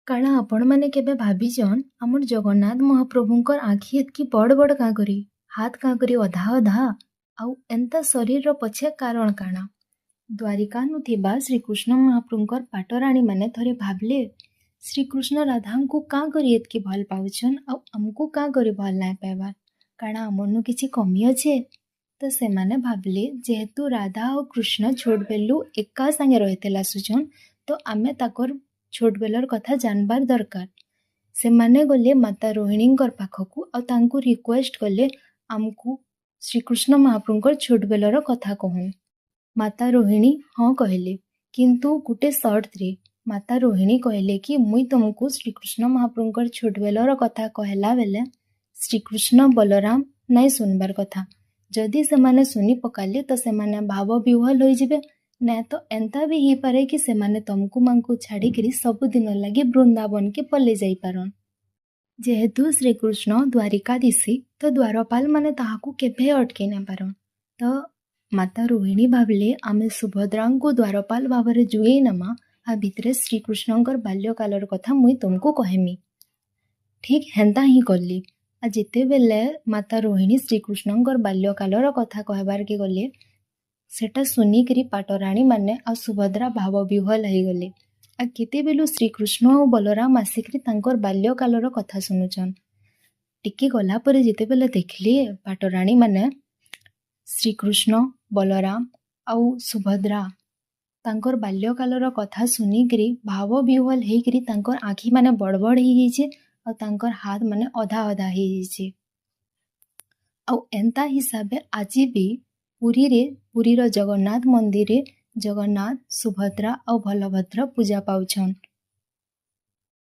କାଣା ଆପଣମାନେ କେବେ ଭାବିଛନ୍ ଆମର ଜଗନ୍ନାଥ ମହାପ୍ରଭୁଙ୍କର ଆଖି ଏତ୍କି ବଡ଼ ବଡ଼ କାଁ କରି ହାତ କାଁ କରି ଅଧା ଅଧା ଆଉ ଏନ୍ତା ଶରୀରର ପଛେ କାରଣ କାଣା? ଦ୍ୱାରିକାନୁ ଥିବା ଶ୍ରୀକୃଷ୍ଣ ମହାପ୍ରଭୁଙ୍କର ପାଟରାଣୀମାନେ ଥରେ ଭାବଲେ ଶ୍ରୀକୃଷ୍ଣ ରାଧାଙ୍କୁ କାଁ କରି ଏତ୍କି ଭଲ ପାଉଛନ୍ ଆଉ ଆମକୁ କାଁ କରି ଭଲ ନାଇଁ ପାଇବାର, କାଣା ଆମରନୁ କିଛି କମି ଅଛେ? ତ ସେମାନେ ଭାବଲେ ଯେହେତୁ ରାଧା ଆଉ କୃଷ୍ଣ ଛୋଟ ବେଲୁ ଏକା ସାଙ୍ଗେ ରହିଥିଲା ଆସୁଛନ୍ ତ ଆମେ ତାକର ଛୋଟ ବେଲର କଥା ଜାନବାର ଦରକାର। ସେମାନେ ଗଲେ ମାତା ରୋହିଣୀଙ୍କର ପାଖକୁ ଆଉ ତାଙ୍କୁ ରିକ୍ୱେଷ୍ଟ କଲେ ଆମକୁ ଶ୍ରୀକୃଷ୍ଣ ମହାପ୍ରଭୁଙ୍କର ଛୋଟ ବେଲର କଥା କହୁନ୍। ମାତା ରୋହିଣୀ ହଁ କହିଲେ, କିନ୍ତୁ ଗୋଟେ ସର୍ତ୍ତରେ। ମାତା ରୋହିଣୀ କହିଲେ କି ମୁଇଁ ତୁମକୁ ଶ୍ରୀକୃଷ୍ଣ ମହାପ୍ରଭୁଙ୍କର ଛୋଟ ବେଲର କଥା କହିଲା ବେଲେ ଶ୍ରୀକୃଷ୍ଣ ବଲରାମ ନାଇଁ ଶୁଣବାର କଥା। ଯଦି ସେମାନେ ଶୁଣି ପକାଲେ ତ ସେମାନେ ଭାବ ବିହ୍ୱଲ ହୋଇଯିବେ, ନାଇଁ ତ ଏନ୍ତା ବି ହେଇପାରେ କି ସେମାନେ ତମକୁ ମାଙ୍କୁ ଛାଡ଼ିକିରି ସବୁଦିନ ଲାଗି ବୃନ୍ଦାବନକେ ପଲେଇ ଯାଇପାରନ୍। ଯେହେତୁ ଶ୍ରୀକୃଷ୍ଣ ଦ୍ୱାରିକାଧୀଶୀ ତ ଦ୍ୱାରପାଲ ମାନେ ତାହାକୁ କେବେ ଅଟକେଇ ନାଇଁ ପାରନ୍। ତ ମାତା ରୋହିଣୀ ଭାବିଲେ ଆମେ ସୁଭଦ୍ରାଙ୍କୁ ଦ୍ୱାରପାଲ ଭାବରେ ଜୁଏଇ ନେମା ଆଉ ଭିତରେ ଶ୍ରୀକୃଷ୍ଣଙ୍କର ବାଲ୍ୟକାଳର କଥା ମୁଇଁ ତୁମକୁ କହେମି। ଠିକ୍ ହେନ୍ତା ହିଁ କଲି। ଆଉ ଯେତେବେଲେ ମାତା ରୋହିଣୀ ଶ୍ରୀକୃଷ୍ଣଙ୍କର ବାଲ୍ୟକାଳର କଥା କହିବାରକେ ଗଲେ ସେଟା ଶୁଣିକିରି ପାଟରାଣୀ ମାନେ ଆଉ ସୁଭଦ୍ରା ଭାବ ବିହ୍ୱଲ ହେଇଗଲେ। ଆଉ କେତେବେଲୁ ଶ୍ରୀକୃଷ୍ଣ ଆଉ ବଲରାମ ଆସିକିରି ତାଙ୍କର ବାଲ୍ୟକାଳର କଥା ଶୁଣୁଛନ୍। ଟିକେ ଗଲା ପରେ ଯେତେବେଲେ ଦେଖିଲେ ପାଟରାଣୀ ମାନେ ଶ୍ରୀକୃଷ୍ଣ ବଲରାମ ଆଉ ସୁଭଦ୍ରା ତାଙ୍କର ବାଲ୍ୟକାଳର କଥା ଶୁଣିକିରି ଭାବ ବିହ୍ୱଲ ହେଇକିରି ତାଙ୍କର ଆଖି ମାନେ ବଡ଼ ବଡ଼ ହେଇଯାଇଛେ ଆଉ ତାଙ୍କର ହାତ ମାନେ ଅଧା ଅଧା ହେଇଯାଇଛେ। ଆଉ ଏନ୍ତା ହିସାବେ ଆଜି ବି ପୁରୀର ଜଗନ୍ନାଥ ମନ୍ଦିରରେ ଜଗନ୍ନାଥ ସୁଭଦ୍ରା ଆଉ ବଲଭଦ୍ର ପୂଜା ପାଉଛନ୍।